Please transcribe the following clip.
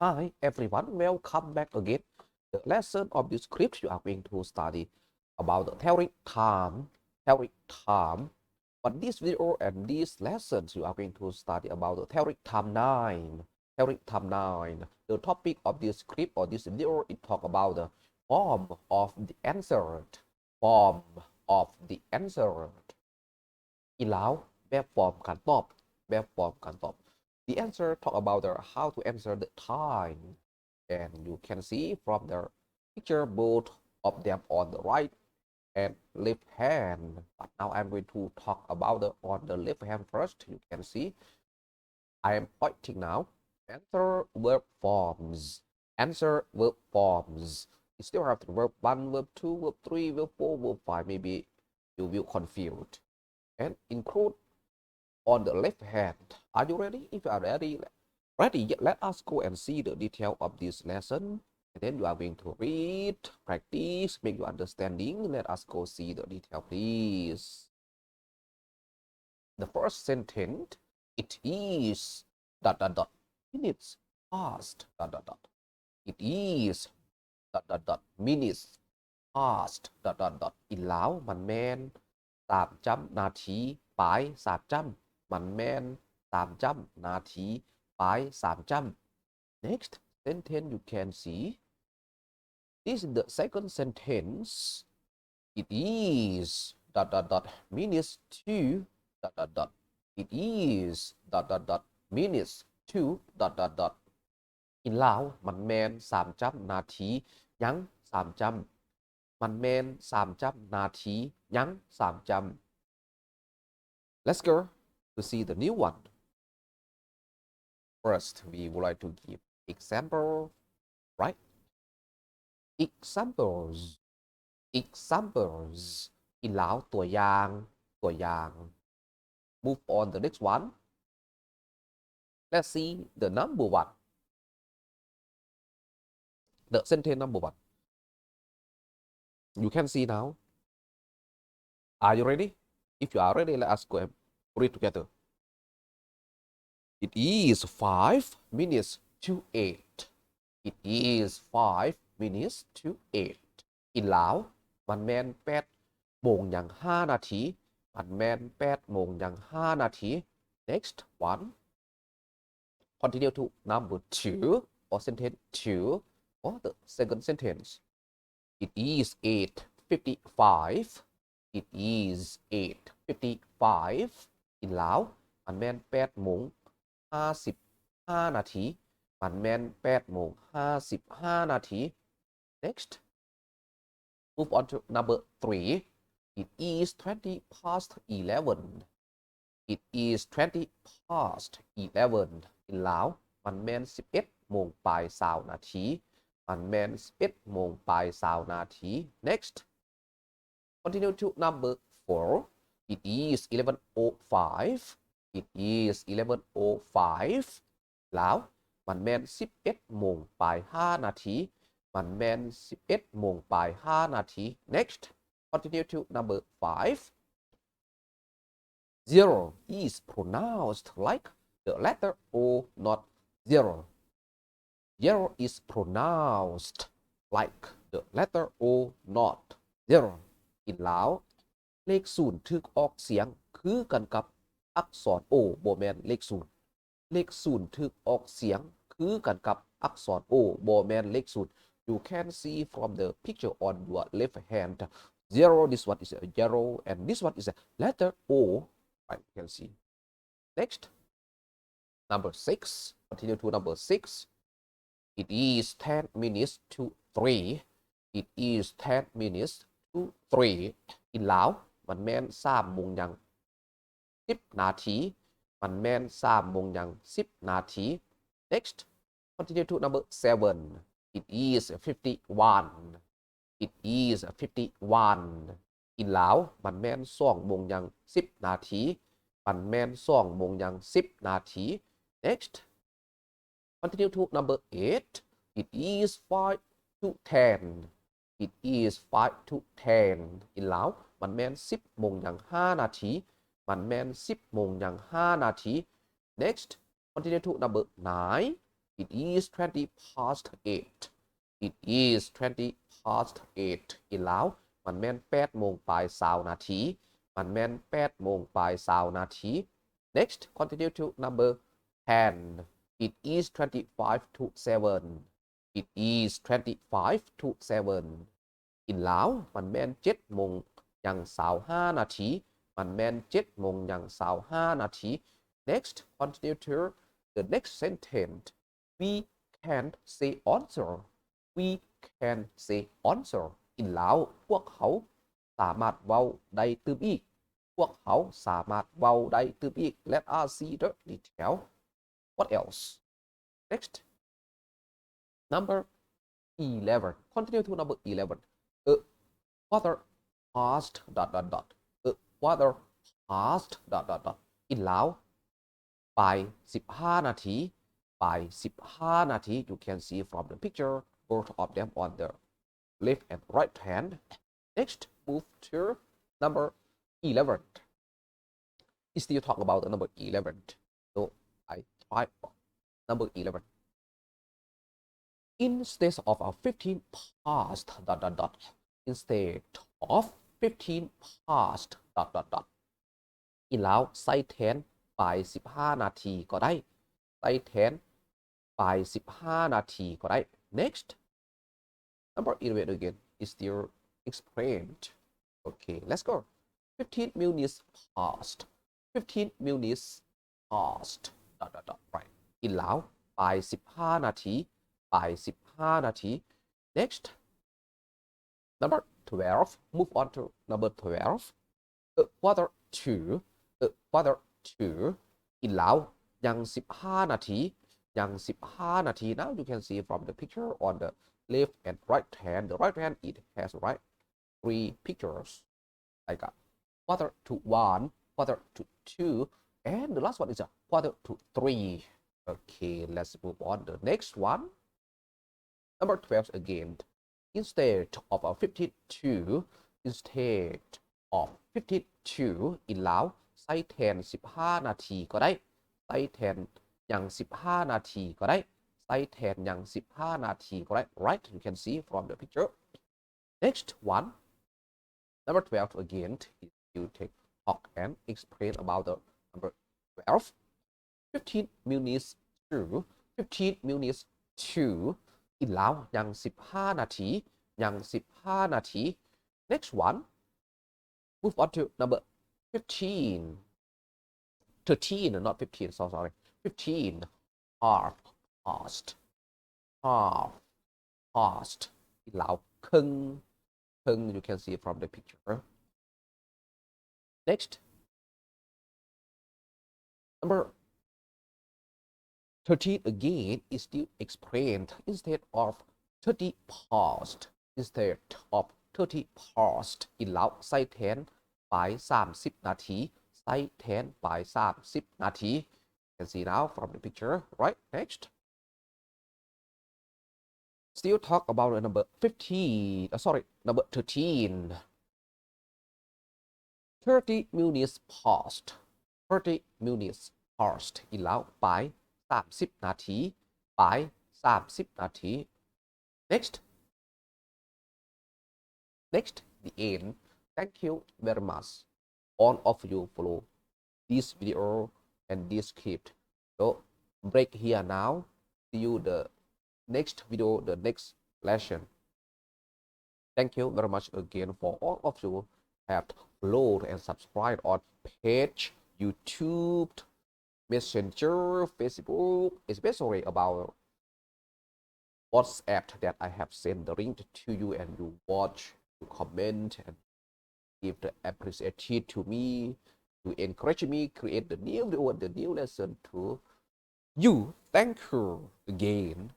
Hi everyone, welcome back again. The lesson of this script you are going to study about the theory time. But this video and these lessons you are going to study about the theory time 9. The topic of this script or this video it talk about the form of the answer. Form of the answer. อีกแล้วแบบฟอร์มการตอบ The answer talk about how to answer the time, and you can see from the picture both of them on the right and left hand. But now I'm going to talk about on the left hand first. You can see I am pointing now. Answer verb forms. You still have the verb 1, verb 2, verb 3, verb 4, verb 5. Maybe you will confused. And include on the left hand. Are you ready? If you are ready, let us go and see the detail of this lesson. And then you are going to read, practice, make your understanding. Let us go see the detail, please. The first sentence, it is ... minutes past ... It is ... minutes past ... อีกแล้วมันแม่น3 จำนาทีปลาย3 จำมันแม่น3 จำนาทีปลาย3 จำ Next sentence you can see this is the second sentence. It is ... minutes to ... It is ... minutes to ... อีกแล้วมันแม่น3 จำนาทียัง3 จำมันแม่น3 จำนาทียัง3 จำ Let's go to see the new one. First, we would like to give example, right? Examples. อีกแล้วตัวอย่าง Move on the next one. Let's see the number 1. The sentence number 1. You can see now. Are you ready? If you are ready, let us go and read together. It is 5 minutes to 8. It is 5 minutes to 8. อีกแล้วมันแม่น8 โมงอย่าง5 นาทีมันแม่น8 โมงอย่าง5 นาที Next one. Continue to number 2 or sentence 2 or the second sentence. It is 8:55. It is 8:55. อีกแล้วมันแม่น8 โมง55 นาทีมันแม่น8 โมง55 นาที Next. Move on to number 3. It is 20 past 11. It is 20 past 11. อีกแล้วมันแม่น11 โมงปลาย20 นาทีมันแม่น11 โมงปลาย20 นาที Next. Continue to number 4. It is 11:05. It is 11:05. แล้วมันแม่น11 โมงปลาย5 นาทีมันแม่น11 โมงปลาย5 นาที Next. Continue to number 5. 0 is pronounced like the letter O, not 0. 0 is pronounced like the letter O, not 0. อีกแล้วเลข0ถูกออกเสียงคือกันกับอักษร O บ่แม่นเลข0เลข0ถูกออกเสียงคือกันกับอักษร O บ่แม่นเลข0 You can see from the picture on your left hand 0 this one is a 0 and this one is a letter O, right? You can see. Next, number 6. Continue to number 6. It is 10 minutes to 3. It is 10 minutes to 3. อีกแล้วมันแม่น3 โมงยัง10 นาทีมันแม่น3 โมงยัง10 นาที Next. Continue to number 7. It is 51. It is 51. อีกแล้วมันแม่น2 โมงยัง10 นาทีมันแม่น2 โมงยัง10 นาที Next. Continue to number 8. It is 5 to 10. It is 5 to 10. อีกแล้วมันแม่น10 โมงยัง5 นาทีมันแม่น10 โมงยัง5 นาที Next. Continue to number 9. It is 20 past 8 It is 20 past 8 in ลาวมันแม่น8โมงปลาย20นาทีมันแม่น8โมงปลาย20นาที Next continue to number 10 It is 25 to 7 It is 25 to 7 in ลาวมันแม่น7โมงยัง25นาทีมันแม่น7โมงยัง25นาที Next continue to the next sentence We can't say answer We can say answer in ลาวพวกเขาสามารถเว้าได้ตื่มอีกพวกเขาสามารถเว้าได้ตื่มอีก Let us see the detail What else Next number 11 continue to number 11 Father past ... Father past ... in ลาวบ่าย15นาทีบ่าย15นาที You can see from the picture both of them on the left and right hand Next move to number 11 Still talk about the number 11 So I try number 11 Instead of a 15 past ... Instead of 15 past ... in ลาวใส่แทนบ่าย15นาทีก็ได้ใส่แทนบ่าย15นาทีก็ได้ Next number 11 again is still explained Okay let's go 15 minutes past 15 minutes past ... right in ลาวบ่าย15นาทีบ่าย15นาที Next number 12 move on to number 12 quarter to in ลาวยัง15นาทียัง15นาที Now you can see from the picture on the left and right hand the right hand it has right 3 pictures like a quarter to 1 quarter to 2 and the last one is a quarter to 3 Okay let's move on the next one number 12 again Instead of a 52 instead of 52 in ลาวใส่แทน15นาทีก็ได้ใส่แทนอย่าง15นาทีก็ได้ใส่แทนอย่าง15นาทีก็ได้ Right you can see from the picture Next one number 12 again you take talk and explain about the number 12 15 minutes to 15 minutes to in ลาวยัง15นาทียัง15นาที Next one move on to number 15 13 not 15 so sorry 15 half past in ลาวครึ่ง you can see from the picture Next number 13 again is still explained instead of 30 past instead of 30 past in ลาวใส่แทนบ่าย30นาทีใส่แทนบ่าย30นาที You can see now from the picture right next still talk about the number 15 sorry number 13 30 minutes past 30 minutes past in ลาวบ่าย30นาทีบ่าย30นาที Next the end Thank you very much all of you follow this video and this script so break here now see you the next video the next lesson Thank you very much again for all of you have followed and subscribed on page YouTube Messenger Facebook especially about WhatsApp that I have sent the link to you and you watch you comment and give the appreciation to me to encourage me create the new video the new lesson to you Thank you again